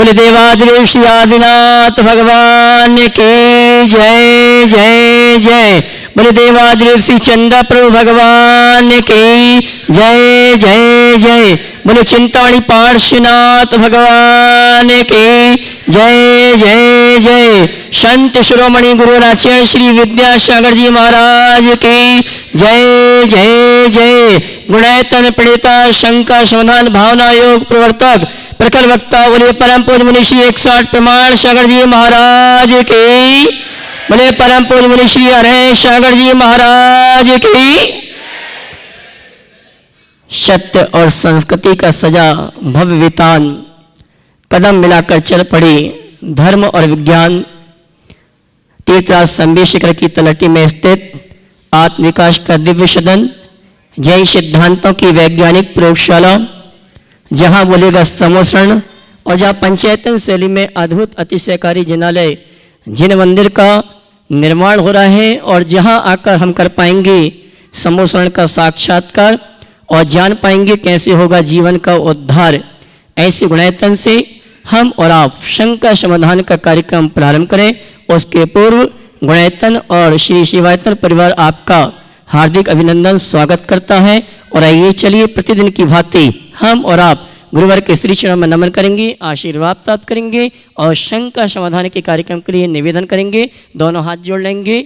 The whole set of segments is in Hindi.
बोले देवादिदेव श्री आदिनाथ भगवान की जय जय जय। बोले देवादिदेव श्री चंद्र प्रभु भगवान की जय जय जय। बोले चिंतामणि पार्श्वनाथ भगवान की जय जय जय। संत शिरोमणि गुरुराचार्य श्री विद्यासागर जी महाराज की जय जय जय। गुणायतन प्रणेता शंकर समाधान भावना योग प्रवर्तक प्रखर वक्ता बोले परम पूज्य मुनि श्री 108 प्रमाण सागर जी महाराज की। बोले परम पूज्य मुनि श्री हरे सागर जी महाराज की। सत्य और संस्कृति का सजा भव्य वितान कदम मिलाकर चल पड़ी। धर्म और विज्ञान तीर्थराज संवेशिकर की तलहटी में स्थित आत्मविकास का दिव्य सदन, जैन सिद्धांतों की वैज्ञानिक प्रयोगशाला, जहां बोलेगा समोसरण और जहां पंचायतन शैली में अद्भुत अतिशयकारी जिनालय जिन मंदिर का निर्माण हो रहा है और जहां आकर हम कर पाएंगे समोसरण का साक्षात्कार और जान पाएंगे कैसे होगा जीवन का उद्धार। ऐसे गुणायतन से हम और आप शंका समाधान का कार्यक्रम प्रारंभ करें। उसके पूर्व गुणायतन और श्री शिवायतन परिवार आपका हार्दिक अभिनंदन स्वागत करता है। और आइए चलिए प्रतिदिन की भांति हम और आप गुरुवार के श्री चरण में नमन करेंगे, आशीर्वाद प्राप्त करेंगे और शंका समाधान के कार्यक्रम के लिए निवेदन करेंगे। दोनों हाथ जोड़ लेंगे,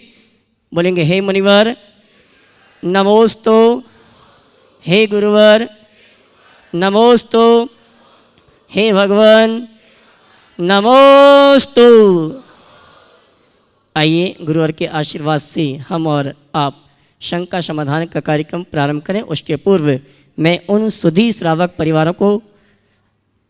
बोलेंगे हे मुनिवर नमोस्तु, हे गुरुवर नमोस्तु, हे भगवान नमोस्तु। आइए गुरुवर के आशीर्वाद से हम और आप शंका समाधान का कार्यक्रम प्रारंभ करें। उसके पूर्व मैं उन सुधी श्रावक परिवारों को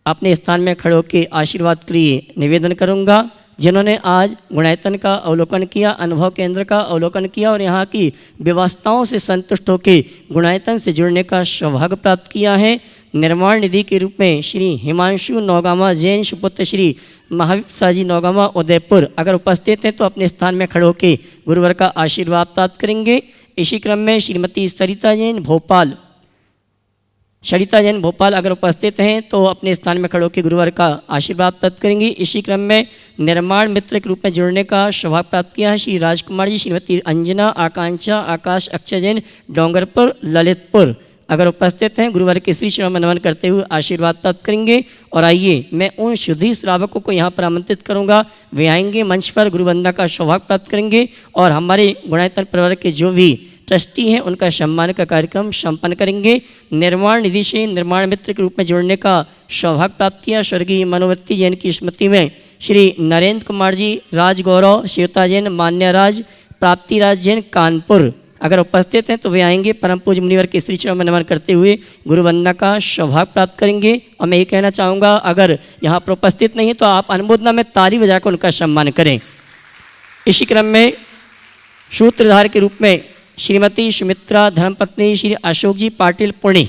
अपने स्थान में खड़े होकर आशीर्वाद के लिए निवेदन करूंगा, जिन्होंने आज गुणायतन का अवलोकन किया, अनुभव केंद्र का अवलोकन किया और यहाँ की व्यवस्थाओं से संतुष्ट होकर गुणायतन से जुड़ने का सौभाग्य प्राप्त किया है। निर्माण निधि के रूप में श्री हिमांशु नौगामा जैन सुपुत्र श्री महावीर साजी नौगामा उदयपुर अगर उपस्थित हैं तो अपने स्थान में खड़े होकर गुरुवर का आशीर्वाद प्राप्त करेंगे। इसी क्रम में श्रीमती सरिता जैन भोपाल अगर उपस्थित हैं तो अपने स्थान में खड़े होकर गुरुवार का आशीर्वाद प्राप्त करेंगे। इसी क्रम में निर्माण मित्र के रूप में जुड़ने का सौभाग्य प्राप्त किया है श्री राजकुमार जी, श्रीमती अंजना, आकांक्षा, आकाश, अक्षय जैन डोंगरपुर ललितपुर अगर उपस्थित हैं गुरुवार के श्री चरण में नमन करते हुए आशीर्वाद प्राप्त करेंगे। और आइए मैं उन शुद्धि श्रावकों को यहाँ पर आमंत्रित करूँगा, वे आएंगे मंच पर गुरुवंदना का सौभाग्य प्राप्त करेंगे और हमारे गुणायतन परिवार के जो भी ट्रस्टी हैं उनका सम्मान का कार्यक्रम संपन्न करेंगे। निर्माण निधि से निर्माण मित्र के रूप में जुड़ने का सौभाग्य प्राप्त किया स्वर्गीय मनोवर्ती जैन की स्मृति में श्री नरेंद्र कुमार जी, राजगौरव, शिवता जैन, मान्यराज, प्राप्तिराज जैन कानपुर अगर उपस्थित हैं तो वे आएंगे परम पूज्य मुनिवर के श्री चरण में नमन करते हुए गुरुवंदना का सौभाग्य प्राप्त करेंगे। और मैं ये कहना चाहूँगा अगर यहाँ पर उपस्थित नहीं है तो आप अनुमोदना में ताली बजाकर उनका सम्मान करें। इसी क्रम में सूत्रधार के रूप में श्रीमती सुमित्रा धर्मपत्नी श्री अशोक जी पाटिल पुणे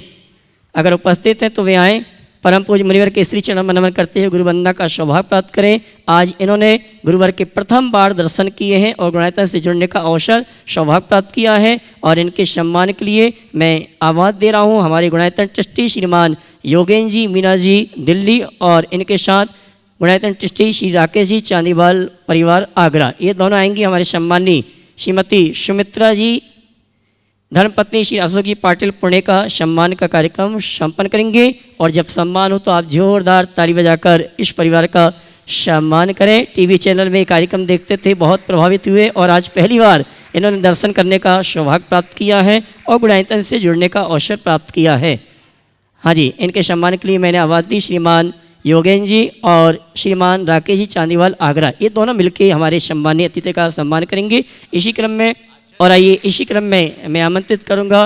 अगर उपस्थित हैं तो वे आएँ परम पूज्य मुनिवर के श्री चरण में नमन करते हुए गुरुवंदना का सौभाग्य प्राप्त करें। आज इन्होंने गुरुवर के प्रथम बार दर्शन किए हैं और गुणायतन से जुड़ने का अवसर सौभाग्य प्राप्त किया है और इनके सम्मान के लिए मैं आवाज़ दे रहा हूँ हमारे गुणायतन ट्रस्टी श्रीमान योगेन जी मीना जी दिल्ली और इनके साथ गुणायतन ट्रस्टी श्री राकेश जी चांदीवाल परिवार आगरा। ये दोनों आएंगी हमारे सम्मानी श्रीमती सुमित्रा जी धर्मपत्नी श्री अशोक जी पाटिल पुणे का सम्मान का कार्यक्रम संपन्न करेंगे। और जब सम्मान हो तो आप जोरदार ताली बजाकर इस परिवार का सम्मान करें। टीवी चैनल में कार्यक्रम देखते थे, बहुत प्रभावित हुए और आज पहली बार इन्होंने दर्शन करने का सौभाग्य प्राप्त किया है और गुणायतन से जुड़ने का अवसर प्राप्त किया है। हाँ जी, इनके सम्मान के लिए मैंने आवाज़ दी श्रीमान योगेन जी और श्रीमान राकेश जी चांदीवाल आगरा, ये दोनों मिलकर हमारे सम्मानीय अतिथि का सम्मान करेंगे। इसी क्रम में और आइए इसी क्रम में मैं आमंत्रित करूंगा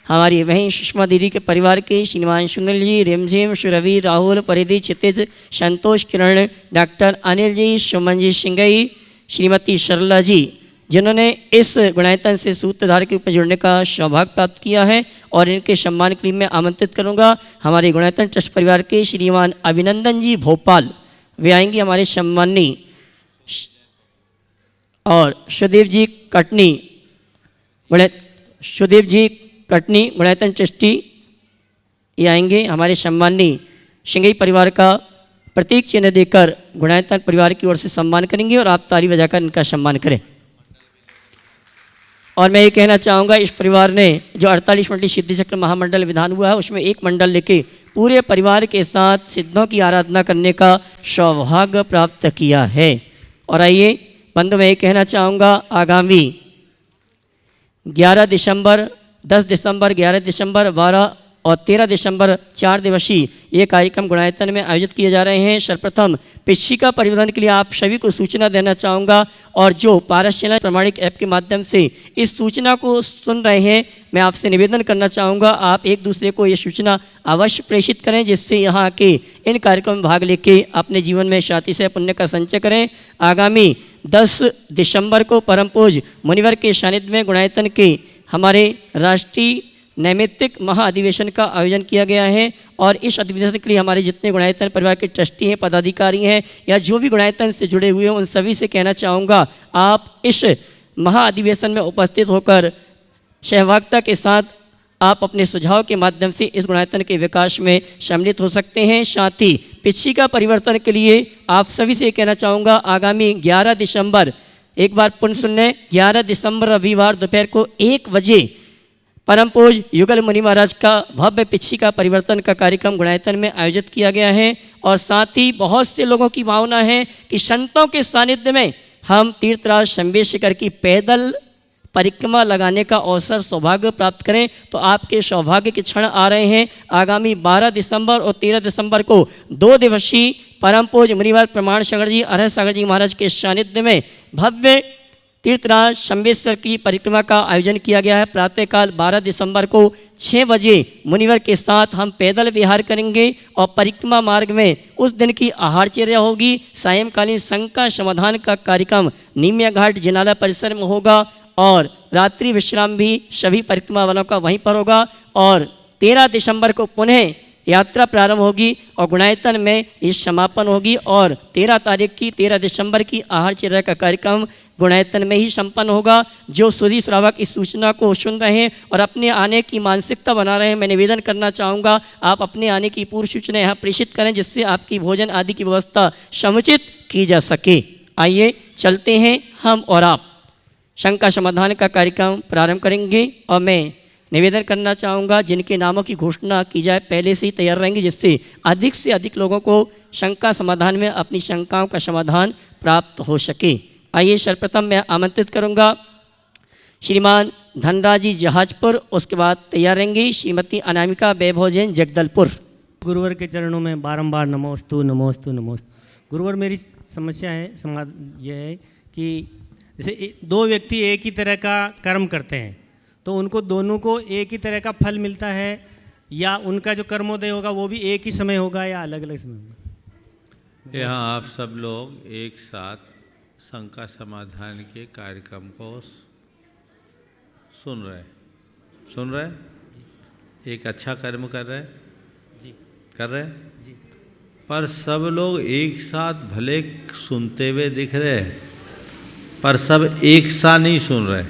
हमारी वहीं सुषमा दीदी के परिवार के श्रीमान सुनील जी, रिमझिम, रवि, राहुल, परिधि, क्षितिज, संतोष, किरण, डॉक्टर अनिल जी, सुमन जी सिंगई, श्रीमती सरला जी, जिन्होंने इस गुणायतन से सूत्रधार के रूप में जुड़ने का सौभाग्य प्राप्त किया है। और इनके सम्मान के लिए मैं आमंत्रित करूंगा हमारे गुणायतन ट्रस्ट परिवार के श्रीमान अभिनंदन जी भोपाल, वे आएंगे हमारे सम्मानी और सुदेव जी कटनी गुणायतन ट्रस्टी ये आएंगे हमारे सम्मानी सिंगई परिवार का प्रतीक चिन्ह देकर गुणायतन परिवार की ओर से सम्मान करेंगे और आप ताली बजाकर इनका सम्मान करें। और मैं ये कहना चाहूँगा, इस परिवार ने जो 48 मंडली सिद्धि चक्र महामंडल विधान हुआ है उसमें एक मंडल लेके पूरे परिवार के साथ सिद्धों की आराधना करने का सौभाग्य प्राप्त किया है। और आइए बंधु, मैं ये कहना चाहूँगा, आगामी 11 दिसंबर, 10 दिसंबर, 11 दिसंबर, 12 और 13 दिसंबर 4 दिवसीय ये कार्यक्रम गुणायतन में आयोजित किए जा रहे हैं। सर्वप्रथम पिछिका परिवर्तन के लिए आप सभी को सूचना देना चाहूँगा और जो पारस प्रमाणिक ऐप के माध्यम से इस सूचना को सुन रहे हैं, मैं आपसे निवेदन करना चाहूँगा आप एक दूसरे को ये सूचना अवश्य प्रेषित करें, जिससे यहाँ के इन कार्यक्रम में भाग लेके अपने जीवन में शातिशय पुण्य का संचय करें। आगामी 10 दिसंबर को परम पूज्य मुनिवर के सानिध्य में गुणायतन के हमारे राष्ट्रीय नैमित्तिक महाअधिवेशन का आयोजन किया गया है और इस अधिवेशन के लिए हमारे जितने गुणायतन परिवार के ट्रस्टी हैं, पदाधिकारी हैं या जो भी गुणायतन से जुड़े हुए हैं, उन सभी से कहना चाहूँगा आप इस महाअधिवेशन में उपस्थित होकर सहभागिता के साथ आप अपने सुझाव के माध्यम से इस गुणायतन के विकास में सम्मिलित हो सकते हैं। साथ ही पिछिका परिवर्तन के लिए आप सभी से कहना चाहूँगा, आगामी 11 दिसंबर, एक बार पुनः सुन लें, 11 दिसंबर रविवार दोपहर को 1 बजे परम पूज्य युगल मुनि महाराज का भव्य पिछिका परिवर्तन का कार्यक्रम गुणायतन में आयोजित किया गया है। और साथ ही बहुत से लोगों की भावना है कि संतों के सानिध्य में हम तीर्थराज शंभेश्वर की पैदल परिक्रमा लगाने का अवसर सौभाग्य प्राप्त करें। तो आपके सौभाग्य के क्षण आ रहे हैं। आगामी 12 दिसंबर और 13 दिसंबर को 2 दिवसीय परम पूज्य मुनिवर प्रमाण सागर जी, अरहर सागर जी महाराज के सानिध्य में भव्य तीर्थराज शंभेश्वर की परिक्रमा का आयोजन किया गया है। प्रातःकाल 12 दिसंबर को 6 बजे मुनिवर के साथ हम पैदल विहार करेंगे और परिक्रमा मार्ग में उस दिन की आहारचर्या होगी। सायंकालीन शंका समाधान का कार्यक्रम नीमिया घाट जिनाला परिसर में होगा और रात्रि विश्राम भी सभी परिक्रमा वालों का वहीं पर होगा। और 13 दिसंबर को पुनः यात्रा प्रारंभ होगी और गुणायतन में इस समापन होगी और 13 दिसंबर की आहारचर्या का कार्यक्रम गुणायतन में ही संपन्न होगा। जो सूरी श्रावक इस सूचना को सुन रहे हैं और अपने आने की मानसिकता बना रहे हैं, मैं निवेदन करना चाहूँगा आप अपने आने की पूर्व सूचना यहाँ प्रेषित करें, जिससे आपकी भोजन आदि की व्यवस्था समुचित की जा सके। आइए चलते हैं हम और आप शंका समाधान का कार्यक्रम प्रारंभ करेंगे और मैं निवेदन करना चाहूँगा जिनके नामों की घोषणा की जाए पहले से ही तैयार रहेंगे, जिससे अधिक से अधिक लोगों को शंका समाधान में अपनी शंकाओं का समाधान प्राप्त हो सके। आइए सर्वप्रथम मैं आमंत्रित करूँगा श्रीमान धनराज जी जहाजपुर, उसके बाद तैयार रहेंगी श्रीमती अनामिका वैभव जैन जगदलपुर। गुरुवर के चरणों में बारंबार नमोस्तु नमोस्तु नमोस्तु। गुरुवर, मेरी समस्या है, यह है कि जैसे 2 व्यक्ति एक ही तरह का कर्म करते हैं तो उनको दोनों को एक ही तरह का फल मिलता है या उनका जो कर्मोदय होगा वो भी एक ही समय होगा या अलग अलग समय होगा? यहाँ आप सब लोग एक साथ शंका समाधान के कार्यक्रम को सुन रहे एक अच्छा कर्म कर रहे जी, कर रहे जी, पर सब लोग एक साथ भले सुनते हुए दिख रहे पर सब एक साथ नहीं सुन रहे।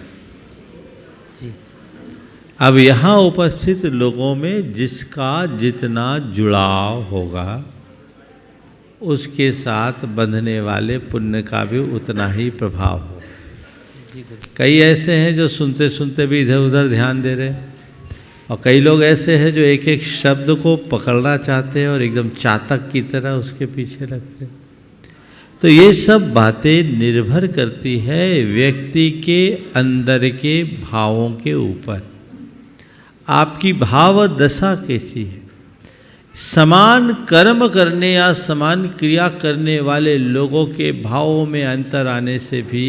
अब यहाँ उपस्थित लोगों में जिसका जितना जुड़ाव होगा उसके साथ बंधने वाले पुण्य का भी उतना ही प्रभाव होगा। कई ऐसे हैं जो सुनते सुनते भी इधर उधर ध्यान दे रहे हैं और कई लोग ऐसे हैं जो एक एक शब्द को पकड़ना चाहते हैं और एकदम चातक की तरह उसके पीछे लगते हैं। तो ये सब बातें निर्भर करती है व्यक्ति के अंदर के भावों के ऊपर। आपकी भाव दशा कैसी है? समान कर्म करने या समान क्रिया करने वाले लोगों के भावों में अंतर आने से भी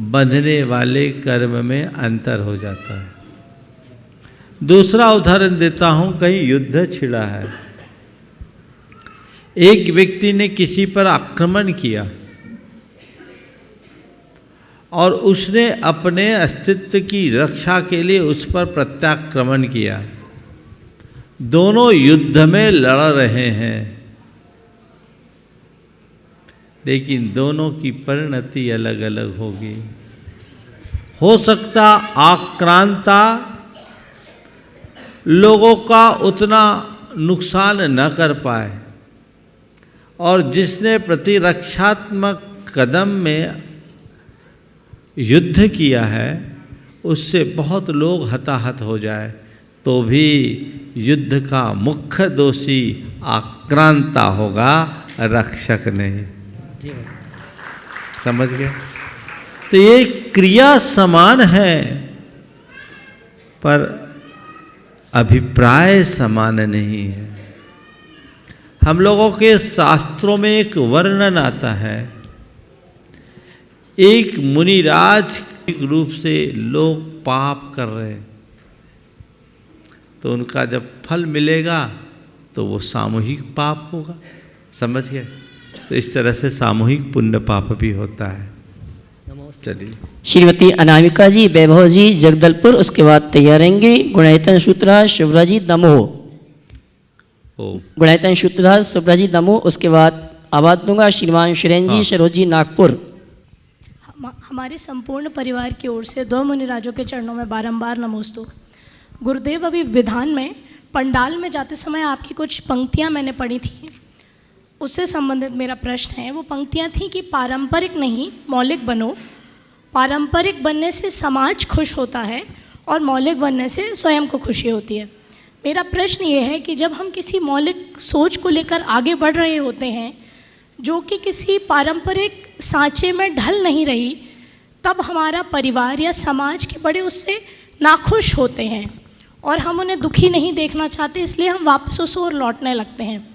बंधने वाले कर्म में अंतर हो जाता है। दूसरा उदाहरण देता हूं, कहीं युद्ध छिड़ा है, एक व्यक्ति ने किसी पर आक्रमण किया और उसने अपने अस्तित्व की रक्षा के लिए उस पर प्रत्याक्रमण किया। दोनों युद्ध में लड़ रहे हैं लेकिन दोनों की परिणति अलग अलग होगी। हो सकता आक्रांता लोगों का उतना नुकसान न कर पाए और जिसने प्रतिरक्षात्मक कदम में युद्ध किया है उससे बहुत लोग हताहत हो जाए तो भी युद्ध का मुख्य दोषी आक्रांता होगा, रक्षक नहीं। जी समझ गए? तो ये क्रिया समान है पर अभिप्राय समान नहीं है। हम लोगों के शास्त्रों में एक वर्णन आता है, एक मुनिराज के रूप से लोग पाप कर रहे हैं तो उनका जब फल मिलेगा तो वो सामूहिक पाप होगा। समझ गए? तो इस तरह से सामूहिक पुण्य पाप भी होता है। चलिए, श्रीमती अनामिका जी, वैभव जी जगदलपुर, उसके बाद तैयार रहेंगे गुणायतन सूत्रधार शिवराज जी दमोह। गुणायतन सूत्रधार शिवराज जी दमोह, उसके बाद आवाज दूंगा श्रीमान सुरेन जी सरोज जी नागपुर। हमारे संपूर्ण परिवार की ओर से दो मुनिराजों के चरणों में बारंबार नमोस्तु। गुरुदेव, अभी विधान में पंडाल में जाते समय आपकी कुछ पंक्तियां मैंने पढ़ी थी, उससे संबंधित मेरा प्रश्न है। वो पंक्तियां थी कि पारंपरिक नहीं मौलिक बनो, पारंपरिक बनने से समाज खुश होता है और मौलिक बनने से स्वयं को खुशी होती है। मेरा प्रश्न ये है कि जब हम किसी मौलिक सोच को लेकर आगे बढ़ रहे होते हैं जो कि किसी पारंपरिक सांचे में ढल नहीं रही, तब हमारा परिवार या समाज के बड़े उससे नाखुश होते हैं और हम उन्हें दुखी नहीं देखना चाहते, इसलिए हम वापस उस ओर लौटने लगते हैं।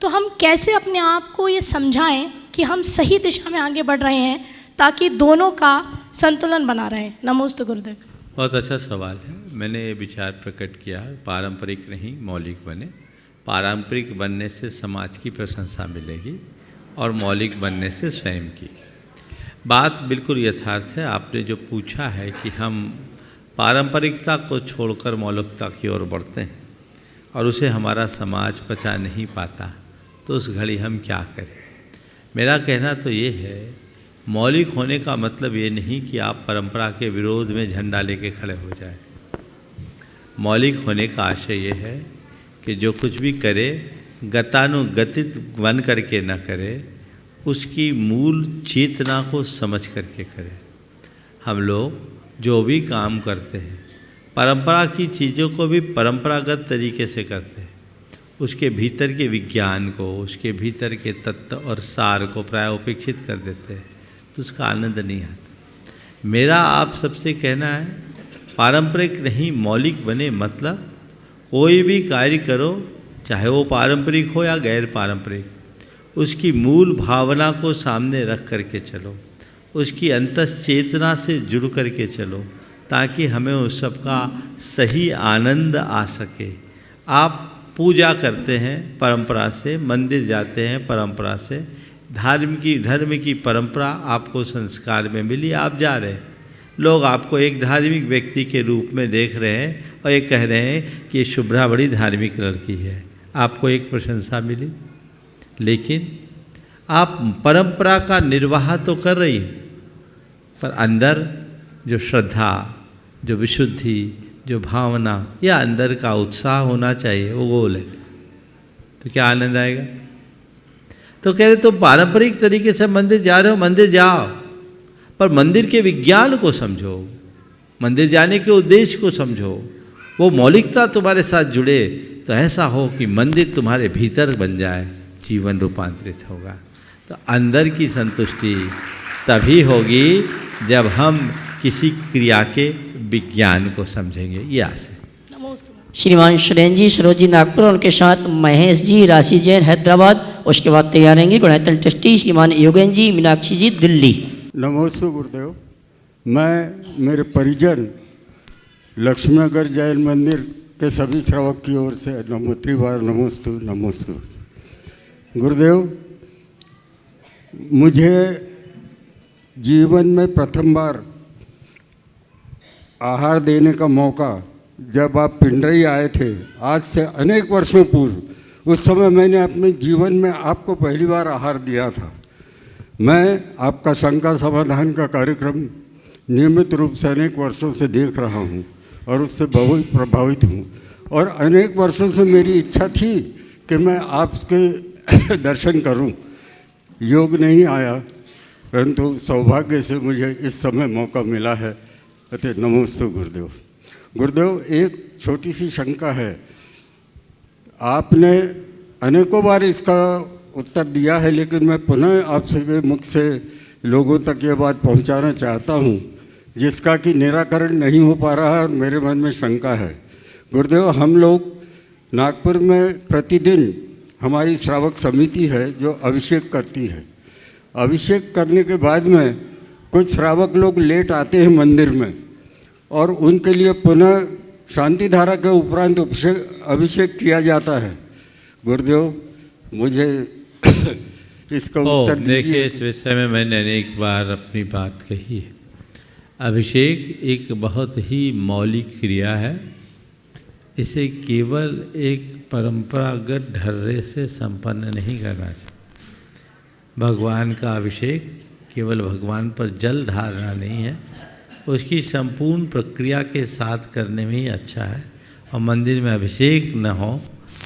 तो हम कैसे अपने आप को ये समझाएं कि हम सही दिशा में आगे बढ़ रहे हैं ताकि दोनों का संतुलन बना रहे? नमोस्तु गुरुदेव। बहुत अच्छा सवाल है। मैंने ये विचार प्रकट किया, पारंपरिक नहीं मौलिक बने। पारंपरिक बनने से समाज की प्रशंसा मिलेगी और मौलिक बनने से स्वयं की। बात बिल्कुल यथार्थ है। आपने जो पूछा है कि हम पारंपरिकता को छोड़कर मौलिकता की ओर बढ़ते हैं और उसे हमारा समाज पचा नहीं पाता, तो उस घड़ी हम क्या करें? मेरा कहना तो ये है, मौलिक होने का मतलब ये नहीं कि आप परंपरा के विरोध में झंडा लेके खड़े हो जाए। मौलिक होने का आशय ये है कि जो कुछ भी करे गतानुगतिक बन करके न करे, उसकी मूल चेतना को समझ करके करे। हम लोग जो भी काम करते हैं परंपरा की चीज़ों को भी परंपरागत तरीके से करते हैं। उसके भीतर के विज्ञान को, उसके भीतर के तत्व और सार को प्राय उपेक्षित कर देते हैं, तो उसका आनंद नहीं आता। मेरा आप सबसे कहना है, पारंपरिक नहीं मौलिक बने, मतलब कोई भी कार्य करो, चाहे वो पारंपरिक हो या गैर पारंपरिक, उसकी मूल भावना को सामने रख करके चलो, उसकी अंतश्चेतना से जुड़ करके चलो, ताकि हमें उस सब का सही आनंद आ सके। आप पूजा करते हैं परंपरा से, मंदिर जाते हैं परंपरा से, धर्म की परंपरा आपको संस्कार में मिली, आप जा रहे हैं। लोग आपको एक धार्मिक व्यक्ति के रूप में देख रहे हैं और ये कह रहे हैं कि शुभ्रा बड़ी धार्मिक लड़की है, आपको एक प्रशंसा मिली। लेकिन आप परंपरा का निर्वाह तो कर रही हैं, पर अंदर जो श्रद्धा, जो विशुद्धि, जो भावना या अंदर का उत्साह होना चाहिए, वो गोल है, तो क्या आनंद आएगा? तो कह रहे तुम पारंपरिक तरीके से मंदिर जा रहे हो, मंदिर जाओ, पर मंदिर के विज्ञान को समझो, मंदिर जाने के उद्देश्य को समझो, वो मौलिकता तुम्हारे साथ जुड़े, तो ऐसा हो कि मंदिर तुम्हारे भीतर बन जाए, जीवन रूपांतरित होगा। तो अंदर की संतुष्टि तभी होगी जब हम किसी क्रिया के विज्ञान को समझेंगे। ये आशा है। श्रीमान सुरेन जी सरोज जी नागपुर, उनके साथ महेश जी राशि जैन हैदराबाद, उसके बाद तैयार रहेंगे गुणायतन ट्रस्टी श्रीमान योगेन जी मीनाक्षी जी दिल्ली। नमोस्तु गुरुदेव। मैं मेरे परिजन लक्ष्मीनगर जैन मंदिर के सभी श्रावक की ओर से त्रिवार नमोस्तु नमोस्तु। गुरुदेव, मुझे जीवन में प्रथम बार आहार देने का मौका जब आप पिंडरी आए थे, आज से अनेक वर्षों पूर्व, उस समय मैंने अपने जीवन में आपको पहली बार आहार दिया था। मैं आपका शंका समाधान का कार्यक्रम नियमित रूप से अनेक वर्षों से देख रहा हूँ और उससे बहुत प्रभावित हूँ, और अनेक वर्षों से मेरी इच्छा थी कि मैं आपके दर्शन करूं। योग नहीं आया, परंतु सौभाग्य से मुझे इस समय मौका मिला है। अतः नमोस्तु गुरुदेव। गुरुदेव, एक छोटी सी शंका है। आपने अनेकों बार इसका उत्तर दिया है, लेकिन मैं पुनः आपसे मुख से लोगों तक ये बात पहुंचाना चाहता हूं, जिसका कि निराकरण नहीं हो पा रहा है और मेरे मन में शंका है। गुरुदेव, हम लोग नागपुर में प्रतिदिन हमारी श्रावक समिति है जो अभिषेक करती है। अभिषेक करने के बाद में कुछ श्रावक लोग लेट आते हैं मंदिर में, और उनके लिए पुनः शांति धारा के उपरांत अभिषेक किया जाता है। गुरुदेव, मुझे इसका उत्तर देखिए, दीजिए। इस विषय में मैंने अनेक बार अपनी बात कही है। अभिषेक एक बहुत ही मौलिक क्रिया है। इसे केवल एक परंपरागत ढर्रे से संपन्न नहीं करना चाहिए। भगवान का अभिषेक केवल भगवान पर जल ढालना नहीं है, उसकी संपूर्ण प्रक्रिया के साथ करने में ही अच्छा है। और मंदिर में अभिषेक न हो,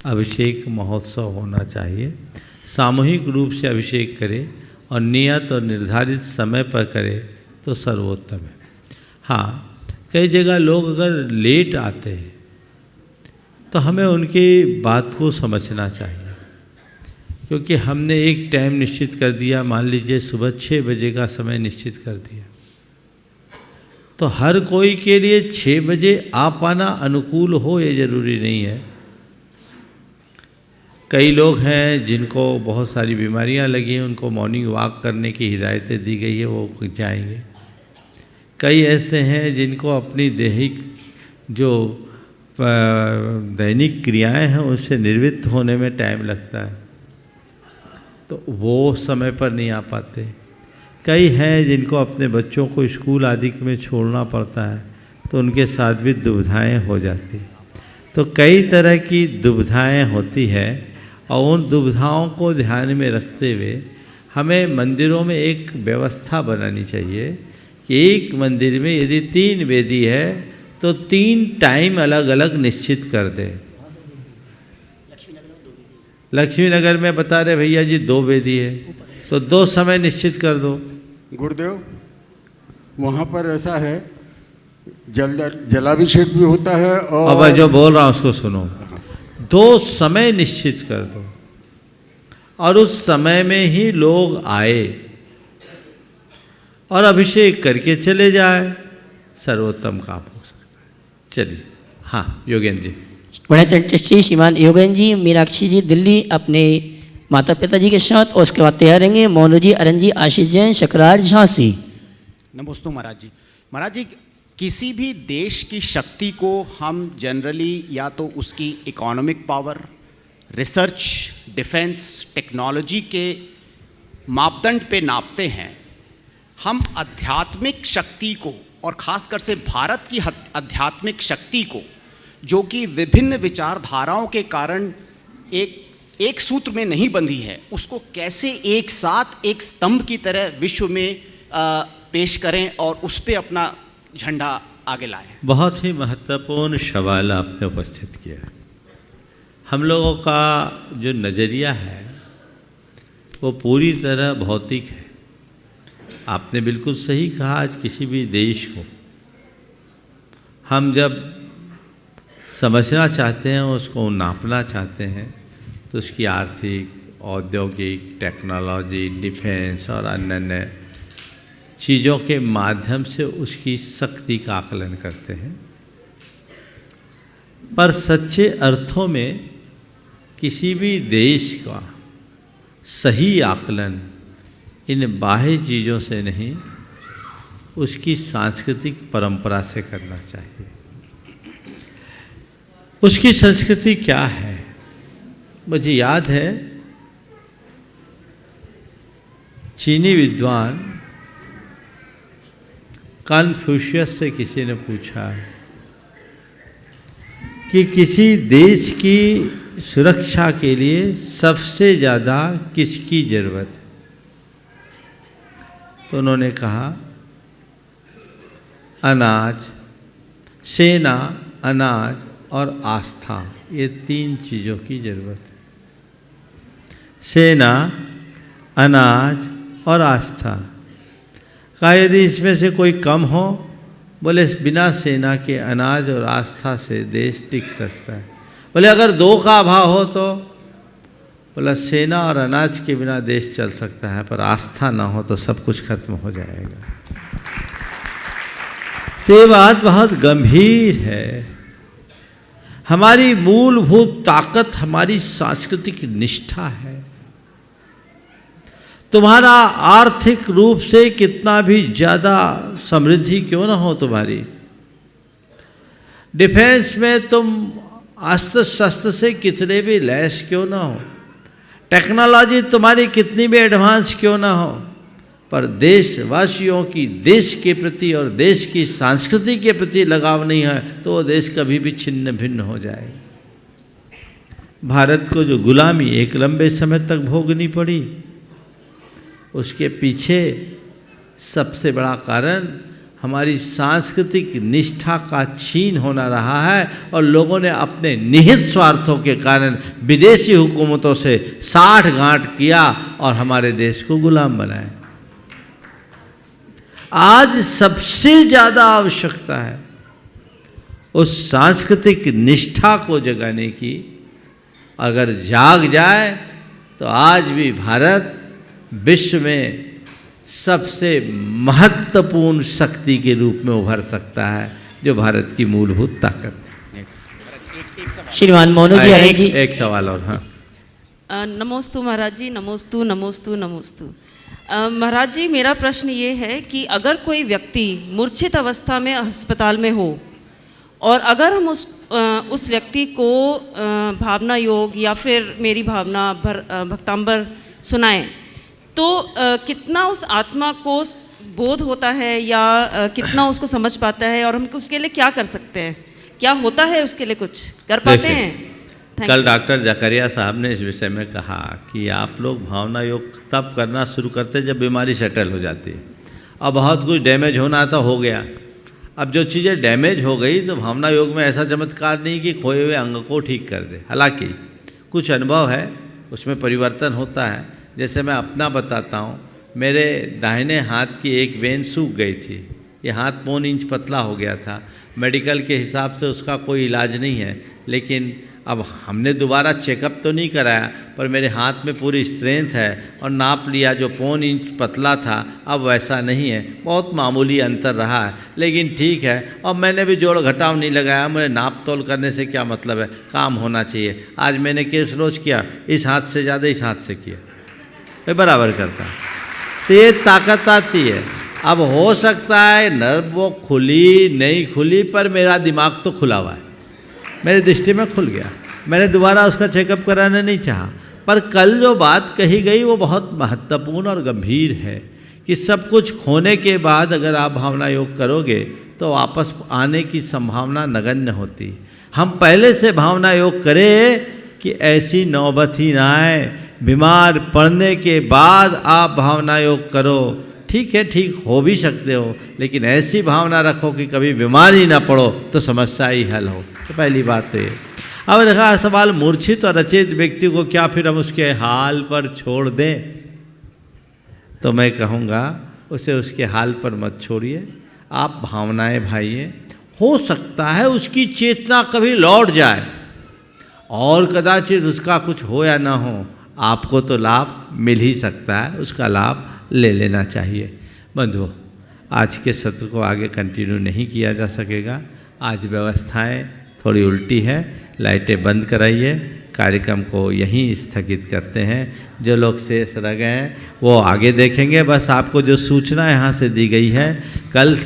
अभिषेक महोत्सव होना चाहिए। सामूहिक रूप से अभिषेक करें और नियत और निर्धारित समय पर करें तो सर्वोत्तम है। हाँ, कई जगह लोग अगर लेट आते हैं तो हमें उनकी बात को समझना चाहिए, क्योंकि हमने एक टाइम निश्चित कर दिया, मान लीजिए सुबह 6 बजे का समय निश्चित कर दिया, तो हर कोई के लिए 6 बजे आ पाना अनुकूल हो ये ज़रूरी नहीं है। कई लोग हैं जिनको बहुत सारी बीमारियां लगी हैं, उनको मॉर्निंग वॉक करने की हिदायतें दी गई है, वो जाएंगे। कई ऐसे हैं जिनको अपनी दैनिक क्रियाएं हैं उससे निवृत्त होने में टाइम लगता है, तो वो समय पर नहीं आ पाते। कई हैं जिनको अपने बच्चों को स्कूल आदि में छोड़ना पड़ता है, तो उनके साथ भी दुविधाएं हो जाती। तो कई तरह की दुविधाएं होती है, और उन दुविधाओं को ध्यान में रखते हुए हमें मंदिरों में एक व्यवस्था बनानी चाहिए कि एक मंदिर में यदि 3 वेदी है तो 3 टाइम अलग अलग निश्चित कर दें। लक्ष्मी नगर में बता रहे भैया जी 2 वेदी है, तो 2 समय निश्चित कर दो। गुरुदेव, वहाँ पर ऐसा है, जलाभिषेक भी होता है। और अब जो बोल रहा हूँ उसको सुनो। 2 समय निश्चित कर दो और उस समय में ही लोग आए और अभिषेक करके चले जाए, सर्वोत्तम काम हो सकता है। चलिए, हाँ योगेंद्र जी। गणतंत्र श्रीमान योगेंद्र जी, मीनाक्षी जी दिल्ली अपने माता पिता जी के साथ, और उसके बाद तैयार रहेंगे मोनू जी, अरन जी, आशीष जैन, शकरार, झांसी। नमोस्तु महाराज जी। महाराज जी, किसी भी देश की शक्ति को हम जनरली या तो उसकी economic power, research, defence, technology के मापदंड पे नापते हैं। हम आध्यात्मिक शक्ति को, और ख़ासकर से भारत की आध्यात्मिक शक्ति को, जो कि विभिन्न विचारधाराओं के कारण एक सूत्र में नहीं बंधी है, उसको कैसे एक साथ एक स्तंभ की तरह विश्व में पेश करें और उस पर अपना झंडा आगे लाएं। बहुत ही महत्वपूर्ण सवाल आपने उपस्थित किया। हम लोगों का जो नज़रिया है वो पूरी तरह भौतिक है। आपने बिल्कुल सही कहा। आज किसी भी देश को हम जब समझना चाहते हैं, उसको नापना चाहते हैं, तो उसकी आर्थिक, औद्योगिक, टेक्नोलॉजी, डिफेंस और अन्य चीज़ों के माध्यम से उसकी शक्ति का आकलन करते हैं। पर सच्चे अर्थों में किसी भी देश का सही आकलन इन बाह्य चीज़ों से नहीं, उसकी सांस्कृतिक परंपरा से करना चाहिए। उसकी संस्कृति क्या है? मुझे याद है, चीनी विद्वान कन्फ्यूशियस से किसी ने पूछा कि किसी देश की सुरक्षा के लिए सबसे ज़्यादा किसकी ज़रूरत है? तो उन्होंने कहा अनाज, सेना, अनाज और आस्था, ये 3 चीज़ों की ज़रूरत है। सेना, अनाज और आस्था। कहा यदि इसमें से कोई कम हो, बोले बिना सेना के, अनाज और आस्था से देश टिक सकता है। बोले अगर दो का अभाव हो तो, बोला सेना और अनाज के बिना देश चल सकता है, पर आस्था ना हो तो सब कुछ खत्म हो जाएगा। तो ये बात बहुत गंभीर है। हमारी मूलभूत ताकत हमारी सांस्कृतिक निष्ठा है। तुम्हारा आर्थिक रूप से कितना भी ज़्यादा समृद्धि क्यों ना हो तुम्हारी, डिफेंस में तुम अस्त्र शस्त्र से कितने भी लैस क्यों ना हो, टेक्नोलॉजी तुम्हारी कितनी भी एडवांस क्यों ना हो, पर देशवासियों की देश के प्रति और देश की संस्कृति के प्रति लगाव नहीं है तो वो देश कभी भी छिन्न भिन्न हो जाएगा। भारत को जो गुलामी एक लंबे समय तक भोगनी पड़ी, उसके पीछे सबसे बड़ा कारण हमारी सांस्कृतिक निष्ठा का छीन होना रहा है, और लोगों ने अपने निहित स्वार्थों के कारण विदेशी हुकूमतों से साठ गांठ किया और हमारे देश को गुलाम बनाया। आज सबसे ज़्यादा आवश्यकता है उस सांस्कृतिक निष्ठा को जगाने की। अगर जाग जाए तो आज भी भारत विश्व में सबसे महत्वपूर्ण शक्ति के रूप में उभर सकता है, जो भारत की मूलभूत ताकत है। श्रीमान मोनू जी, अरे जी एक सवाल और। हाँ, नमोस्तु महाराज जी, नमोस्तु नमोस्तु नमोस्तु। महाराज जी, मेरा प्रश्न ये है कि अगर कोई व्यक्ति मूर्छित अवस्था में अस्पताल में हो और अगर हम उस व्यक्ति को भावना योग या फिर मेरी भावना भक्तांबर सुनाएं तो कितना उस आत्मा को बोध होता है या कितना उसको समझ पाता है, और हम उसके लिए क्या कर सकते हैं? क्या होता है उसके लिए, कुछ कर पाते हैं? कल डॉक्टर जकरिया साहब ने इस विषय में कहा कि आप लोग भावना योग तब करना शुरू करते हैं जब बीमारी सेटल हो जाती है। अब बहुत कुछ डैमेज होना तो हो गया, अब जो चीज़ें डैमेज हो गई तो भावना योग में ऐसा चमत्कार नहीं कि खोए हुए अंग को ठीक कर दे। हालांकि कुछ अनुभव है, उसमें परिवर्तन होता है। जैसे मैं अपना बताता हूँ, मेरे दाहिने हाथ की एक वेन सूख गई थी, ये हाथ 1.25 इंच पतला हो गया था। मेडिकल के हिसाब से उसका कोई इलाज नहीं है, लेकिन अब हमने दोबारा चेकअप तो नहीं कराया, पर मेरे हाथ में पूरी स्ट्रेंथ है और नाप लिया, जो 1.25 इंच पतला था अब वैसा नहीं है, बहुत मामूली अंतर रहा है, लेकिन ठीक है। और मैंने भी जोड़ घटाव नहीं लगाया, मुझे नाप तोल करने से क्या मतलब है, काम होना चाहिए। आज मैंने केस रोज किया, इस हाथ से ज़्यादा इस हाथ से किया, ये बराबर करता। तो ये ताकत आती है। अब हो सकता है नर्व वो खुली नहीं खुली, पर मेरा दिमाग तो खुला हुआ है, मेरी दृष्टि में खुल गया। मैंने दोबारा उसका चेकअप कराना नहीं चाहा, पर कल जो बात कही गई वो बहुत महत्वपूर्ण और गंभीर है कि सब कुछ खोने के बाद अगर आप भावना योग करोगे तो वापस आने की संभावना नगण्य होती। हम पहले से भावना योग करें कि ऐसी नौबत ही ना आए, बीमार पड़ने के बाद आप भावना योग करो। ठीक है, ठीक हो भी सकते हो, लेकिन ऐसी भावना रखो कि कभी बीमार ही ना पड़ो तो समस्या ही हल हो। तो पहली बात है। अब रखा सवाल मूर्छित और अचेत व्यक्ति को क्या फिर हम उसके हाल पर छोड़ दें? तो मैं कहूँगा उसे उसके हाल पर मत छोड़िए, आप भावनाएं भाइये। हो सकता है उसकी चेतना कभी लौट जाए और कदाचित उसका कुछ हो या ना हो, आपको तो लाभ मिल ही सकता है, उसका लाभ ले लेना चाहिए। बंधुओं, आज के सत्र को आगे कंटिन्यू नहीं किया जा सकेगा। आज व्यवस्थाएं थोड़ी उल्टी है, लाइटें बंद कराइए, कार्यक्रम को यहीं स्थगित करते हैं। जो लोग शेष रह गए हैं वो आगे देखेंगे। बस आपको जो सूचना यहाँ से दी गई है, कल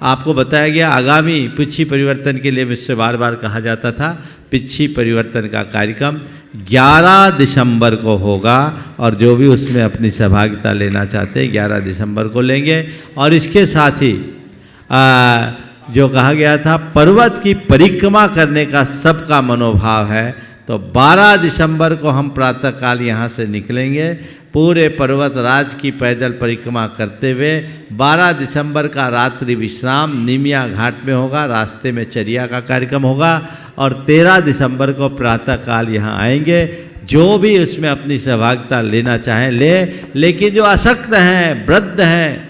आपको बताया गया आगामी पिछी परिवर्तन के लिए मुझसे बार बार कहा जाता था, पिछी परिवर्तन का कार्यक्रम 11 दिसंबर को होगा, और जो भी उसमें अपनी सहभागिता लेना चाहते हैं 11 दिसंबर को लेंगे। और इसके साथ ही जो कहा गया था पर्वत की परिक्रमा करने का सबका मनोभाव है, तो 12 दिसंबर को हम प्रातःकाल यहाँ से निकलेंगे, पूरे पर्वत राज की पैदल परिक्रमा करते हुए 12 दिसंबर का रात्रि विश्राम निमिया घाट में होगा, रास्ते में चर्या का कार्यक्रम होगा, और 13 दिसंबर को प्रातःकाल यहाँ आएंगे। जो भी उसमें अपनी सहभागिता लेना चाहें ले, लेकिन जो अशक्त हैं, वृद्ध हैं,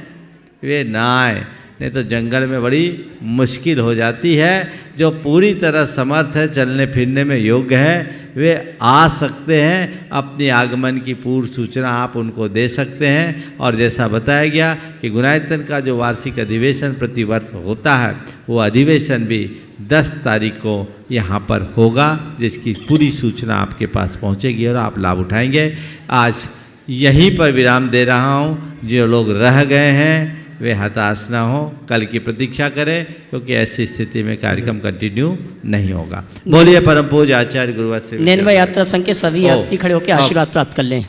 वे ना आए, नहीं तो जंगल में बड़ी मुश्किल हो जाती है। जो पूरी तरह समर्थ है, चलने फिरने में योग्य है, वे आ सकते हैं। अपनी आगमन की पूर्व सूचना आप उनको दे सकते हैं। और जैसा बताया गया कि गुणायतन का जो वार्षिक अधिवेशन प्रतिवर्ष होता है, वो अधिवेशन भी 10 तारीख को यहाँ पर होगा, जिसकी पूरी सूचना आपके पास पहुँचेगी और आप लाभ उठाएंगे। आज यहीं पर विराम दे रहा हूँ। जो लोग रह गए हैं वे हताश ना हो, कल की प्रतीक्षा करें, क्योंकि ऐसी स्थिति में कार्यक्रम कंटिन्यू नहीं होगा। बोलिए परम पूज्य आचार्य गुरुवर से नैनवा यात्रा संघ के सभी यात्री खड़े होकर आशीर्वाद प्राप्त कर लें।